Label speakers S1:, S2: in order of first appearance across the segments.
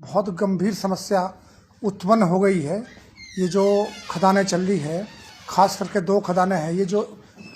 S1: बहुत गंभीर समस्या उत्पन्न हो गई है। ये जो खदानें चल रही है, खास करके दो खदानें हैं ये जो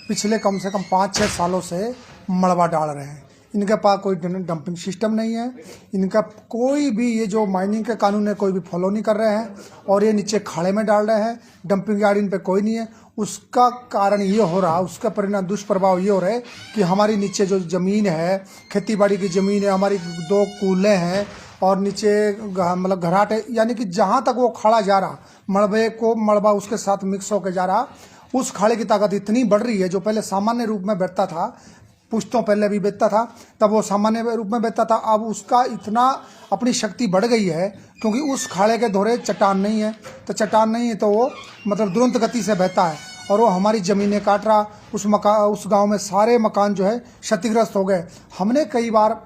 S1: पिछले कम से कम 5-6 सालों से मलबा डाल रहे हैं। इनके पास कोई डंपिंग सिस्टम नहीं है, इनका कोई भी ये जो माइनिंग के कानून है कोई भी फॉलो नहीं कर रहे हैं और ये नीचे खाड़े में डाल रहे हैं। डंपिंग यार्ड इन पे कोई नहीं है। उसका कारण ये हो रहा, उसका परिणाम दुष्प्रभाव ये हो रहा है कि हमारी नीचे जो ज़मीन है, खेती बाड़ी की ज़मीन है, हमारी 2 कूलें हैं और नीचे मतलब घराटे, यानी कि जहाँ तक वो खड़ा जा रहा मलबा उसके साथ मिक्स होकर जा रहा, उस खाड़े की ताकत इतनी बढ़ रही है। जो पहले सामान्य रूप में बैठता था, पुश्तों पहले भी बैठता था, तब वो सामान्य रूप में बैठता था, अब उसका इतना अपनी शक्ति बढ़ गई है क्योंकि उस खाड़े के धोरे चट्टान नहीं है। तो चट्टान नहीं है तो वो मतलब तुरंत गति से बहता है और वो हमारी ज़मीनें काट रहा। उस गांव में सारे मकान जो है क्षतिग्रस्त हो गए। हमने कई बार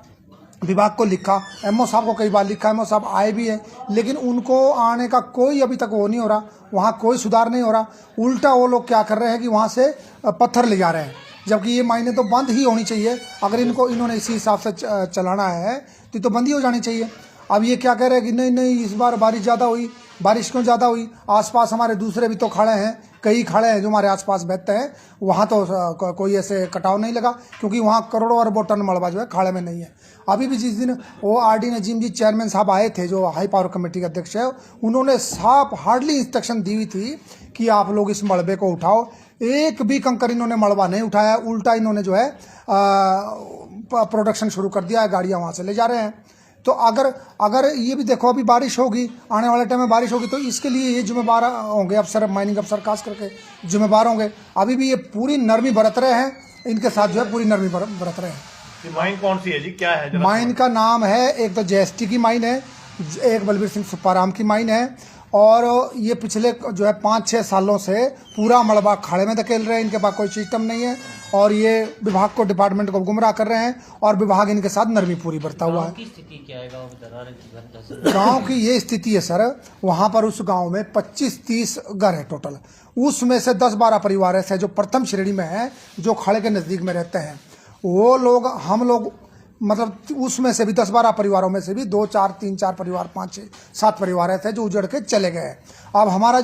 S1: विभाग को लिखा, एमओ साहब को कई बार लिखा, एमओ साहब आए भी हैं, लेकिन उनको आने का कोई अभी तक वो नहीं हो रहा, वहाँ कोई सुधार नहीं हो रहा। उल्टा वो लोग क्या कर रहे हैं कि वहाँ से पत्थर ले जा रहे हैं, जबकि ये माइने तो बंद ही होनी चाहिए। अगर इन्होंने इसी हिसाब से चलाना है तो बंद ही हो जानी चाहिए। अब ये क्या कह रहे हैं कि नहीं इस बार बारिश ज़्यादा हुई। बारिश क्यों ज़्यादा हुई? आसपास हमारे दूसरे भी तो खड़े हैं, कई खड़े हैं जो हमारे आसपास बहते हैं, वहाँ तो कोई ऐसे कटाव नहीं लगा क्योंकि वहाँ करोड़ों अरबों टन मलबा जो है खाड़े में नहीं है। अभी भी जिस दिन वो आरडी नजीम जी चेयरमैन साहब आए थे, जो हाई पावर कमेटी के अध्यक्ष है, उन्होंने साफ हार्डली इंस्ट्रक्शन दी हुई थी कि आप लोग इस मलबे को उठाओ। एक भी कंकर इन्होंने मलबा नहीं उठाया, उल्टा इन्होंने जो है प्रोडक्शन शुरू कर दिया है, गाड़ियाँ वहाँ से ले जा रहे हैं। तो अगर ये भी देखो, अभी बारिश होगी, आने वाले टाइम में बारिश होगी, तो इसके लिए ये जिम्मेदार होंगे अफसर, माइनिंग अफसर खास करके जिम्मेदार होंगे। अभी भी ये पूरी नरमी बरत रहे हैं, इनके साथ जो है पूरी नरमी बरत रहे हैं।
S2: माइन कौन सी है जी, क्या है?
S1: माइन का नाम है, एक तो जेएसटी की माइन है, एक बलबीर सिंह सुप्पाराम की माइन है, और ये पिछले जो है 5-6 सालों से पूरा मलबा खाड़े में धकेल रहे हैं। इनके पास कोई सिस्टम नहीं है और ये विभाग को, डिपार्टमेंट को गुमराह कर रहे हैं और विभाग इनके साथ नरमी पूरी बरता हुआ है। गांव की ये स्थिति है सर, वहां पर उस गांव में 25-30 घर है टोटल, उसमें से 10-12 परिवार ऐसे हैं जो प्रथम श्रेणी में हैं, जो खाड़े के नज़दीक में रहते हैं। वो लोग, हम लोग मतलब उसमें से भी 10-12 परिवारों में से भी 2-4, 3-4 परिवार, 5-6-7 परिवार ऐसे जो उजड़ के चले गए। अब हमारा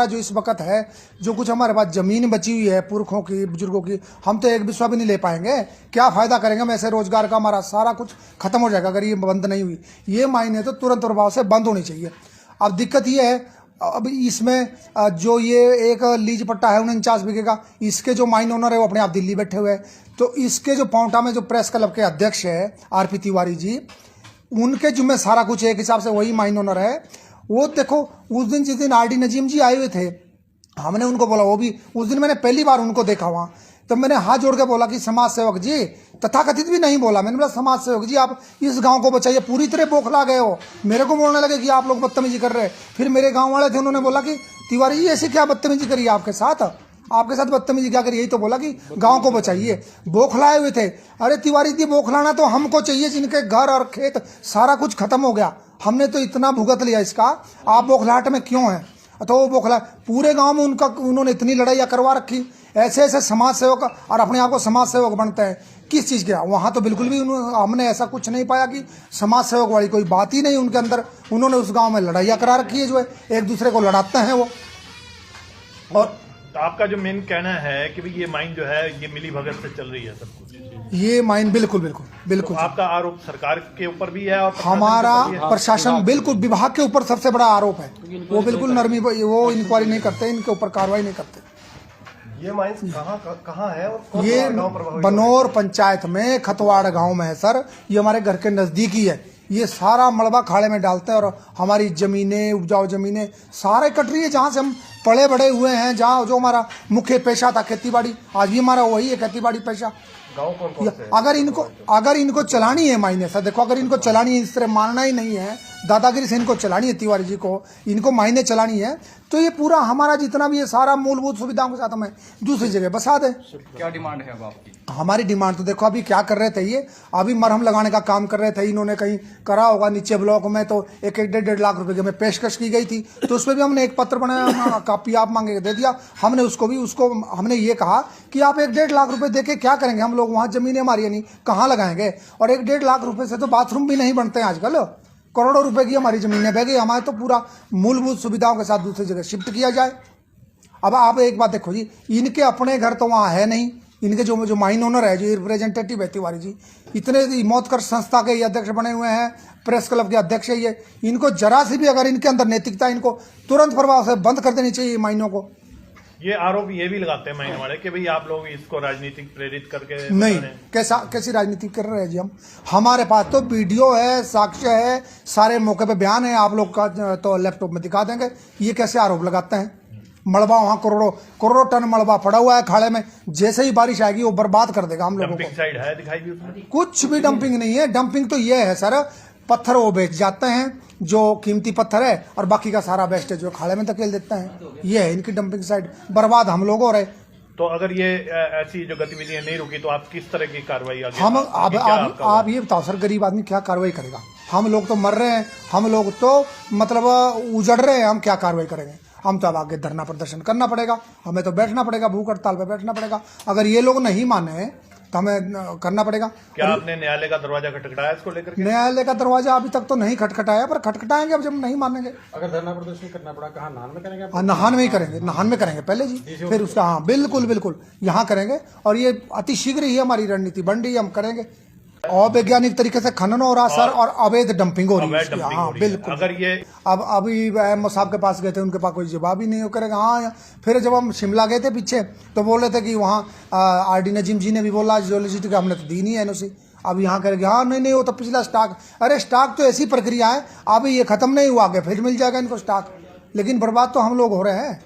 S1: जो इस वक्त है, जो कुछ हमारे पास ज़मीन बची हुई है पुरखों की, बुजुर्गों की, हम तो एक भी भी नहीं ले पाएंगे। क्या फ़ायदा करेंगे? हम ऐसे रोज़गार का हमारा सारा कुछ खत्म हो जाएगा अगर ये बंद नहीं हुई। ये मायने तो तुरंत प्रभाव से बंद होनी चाहिए। अब दिक्कत ये है, अब इसमें जो ये एक लीज पट्टा है 49 बीघे का, इसके जो माइन ओनर है वो अपने आप दिल्ली बैठे हुए हैं। तो इसके जो पाउंटा में जो प्रेस क्लब के अध्यक्ष है आरपी तिवारी जी, उनके जिम्मे सारा कुछ एक हिसाब से वही माइन ओनर है। वो देखो, उस दिन जिस दिन आरडी नजीम जी आए हुए थे, हमने उनको बोला, वो भी उस दिन मैंने पहली बार उनको देखा वहाँ, तो मैंने हाथ जोड़ के बोला कि समाज सेवक जी, तथाकथित भी नहीं बोला, मैंने बोला समाज सेवक जी आप इस गांव को बचाइए। पूरी तरह बौखला गए हो, मेरे को बोलने लगे कि आप लोग बदतमीजी कर रहे हैं। फिर मेरे गांव वाले थे, उन्होंने बोला कि तिवारी जी ऐसे क्या बदतमीजी करी आपके साथ बदतमीजी क्या करी? यही तो बोला कि गांव को बचाइए। बौखलाए हुए थे। अरे तिवारी जी, बौखलाना तो हमको चाहिए जिनके घर और खेत सारा कुछ खत्म हो गया, हमने तो इतना भुगत लिया इसका, आप बौखलाहट में क्यों हैं? तो वो बौखला, पूरे गांव में उन्होंने इतनी लड़ाइयाँ करवा रखी। ऐसे समाज सेवक और अपने आप को समाज सेवक बनते हैं, किस चीज़ के? वहाँ तो बिल्कुल भी हमने ऐसा कुछ नहीं पाया कि समाज सेवक वाली कोई बात ही नहीं उनके अंदर। उन्होंने उस गांव में लड़ाइयाँ करा रखी है, जो है एक दूसरे को लड़ाते हैं वो। और
S2: तो आपका जो मेन कहना है कि ये माइन जो है ये मिली भगत से चल रही है सब कुछ,
S1: ये माइन बिल्कुल। तो
S2: आपका आरोप सरकार के ऊपर भी है और
S1: हमारा प्रशासन, बिल्कुल विभाग के ऊपर सबसे बड़ा आरोप है। वो बिल्कुल नरमी, वो इंक्वायरी नहीं करते, इनके ऊपर कार्रवाई नहीं करते।
S3: ये माइंस कहाँ है? और
S1: ये बनौर पंचायत में खतवाड़ गांव में है सर। ये हमारे घर के नज़दीक ही है। ये सारा मलबा खाड़े में डालते हैं और हमारी ज़मीनें, उपजाऊ ज़मीनें सारे कट रही है। जहाँ से हम पड़े बड़े हुए हैं, जहाँ जो हमारा मुख्य पेशा था खेतीबाड़ी, आज भी हमारा वही है खेतीबाड़ी पेशा।
S3: गाँव कौन से?
S1: अगर इनको चलानी है मायने सर, देखो अगर इनको चलानी है, इस तरह मानना ही नहीं है, दादागिरी से इनको चलानी है, तिवारी जी को इनको मायने चलानी है, तो ये पूरा हमारा जितना भी है सारा मूलभूत सुविधाओं के साथ हमें दूसरी जगह बसा दें।
S3: क्या डिमांड है अब आपकी?
S1: हमारी डिमांड तो देखो, अभी क्या कर रहे थे, ये अभी मरहम लगाने का काम कर रहे थे। इन्होंने कहीं करा होगा नीचे ब्लॉक में, तो 1-1.5 लाख रुपए में पेशकश की गई थी, तो उस पर भी हमने एक पत्र बनाया, कापी आप मांगे के दे दिया। हमने उसको हमने ये कहा कि आप 1-1.5 लाख रुपए दे के क्या करेंगे? हम लोग वहाँ जमीनें हमारी नहीं कहाँ लगाएंगे? और 1-1.5 लाख रुपए से तो बाथरूम भी नहीं बनते हैं आजकल। करोड़ों रुपए की हमारी ज़मीनें बह गई, हमारे तो पूरा मूलभूत सुविधाओं के साथ दूसरी जगह शिफ्ट किया जाए। अब आप एक बात देखो जी, इनके अपने घर तो वहाँ है नहीं, इनके जो माइन ओनर है, जो रिप्रेजेंटेटिव है तिवारी जी, इतने मौतकर संस्था के ये अध्यक्ष बने हुए हैं, प्रेस क्लब के अध्यक्ष है ये, इनको जरा सी भी अगर इनके अंदर नैतिकता, इनको तुरंत प्रभाव से बंद कर देनी चाहिए माइनों को।
S2: ये आरोप ये भी लगाते हैं माइन वाले कि भाई आप लोग इसको राजनीतिक प्रेरित करके
S1: नहीं, कैसी राजनीति कर रहे हैं जी हम? हमारे पास तो वीडियो है, साक्ष्य है, सारे मौके पे बयान है, आप लोग का तो लैपटॉप में दिखा देंगे। ये कैसे आरोप लगाते हैं? मलबा वहाँ करोड़ों टन मलबा पड़ा हुआ है खाड़े में, जैसे ही बारिश आएगी वो बर्बाद कर देगा हम लोगों को।
S2: साइड है दिखाई भी उसमें?
S1: कुछ भी डंपिंग नहीं है। डंपिंग तो ये है सर, पत्थर वो बेच जाते हैं जो कीमती पत्थर है, और बाकी का सारा वेस्टेज जो खाड़े में धकेल देते हैं। ये है इनकी डंपिंग साइड, बर्बाद हम लोग हो रहे।
S2: तो अगर ये ऐसी जो गतिविधियां नहीं रुकी तो आप किस तरह की कार्रवाई आगे?
S1: हम आप ये बताओ सर, गरीब आदमी क्या कार्रवाई करेगा? हम लोग तो मर रहे हैं, हम लोग तो मतलब उजड़ रहे हैं, हम क्या कार्रवाई करेंगे? हम तो अब आगे धरना प्रदर्शन करना पड़ेगा, हमें तो बैठना पड़ेगा, भूख हड़ताल पे बैठना पड़ेगा। अगर ये लोग नहीं माने तो हमें करना पड़ेगा।
S2: क्या आपने न्यायालय का दरवाजा खटखटाया इसको लेकर?
S1: न्यायालय का दरवाजा अभी तक तो नहीं खटखटाया, पर खटखटाएंगे अब जब नहीं मानेंगे।
S3: अगर धरना प्रदर्शन करना पड़ा कहाँ, नाहन में करेंगे?
S1: हाँ, नाहन में ही करेंगे, नाहन में करेंगे पहले जी, फिर उसका हाँ बिल्कुल यहाँ करेंगे। और ये अति शीघ्र ही हमारी रणनीति बन रही है, हम करेंगे। अवैज्ञानिक तरीके से खनन हो रहा सर, और अवैध डंपिंग हो रही है। हाँ बिल्कुल।
S2: अगर ये
S1: अब अभी साहब के पास गए थे, उनके पास कोई जवाब ही नहीं करेगा। हाँ, फिर जब हम शिमला गए थे पीछे, तो बोल रहे थे कि वहाँ RD नजीम जी ने भी बोला जियोलॉजिस्ट का, हमने तो दी नहीं है NOC। अब यहाँ करेंगे, हाँ नहीं वो तो पिछला स्टॉक। अरे स्टॉक तो ऐसी प्रक्रिया है, अभी ये खत्म नहीं हुआ, आगे फिर मिल जाएगा इनको स्टॉक, लेकिन बर्बाद तो हम लोग हो रहे हैं।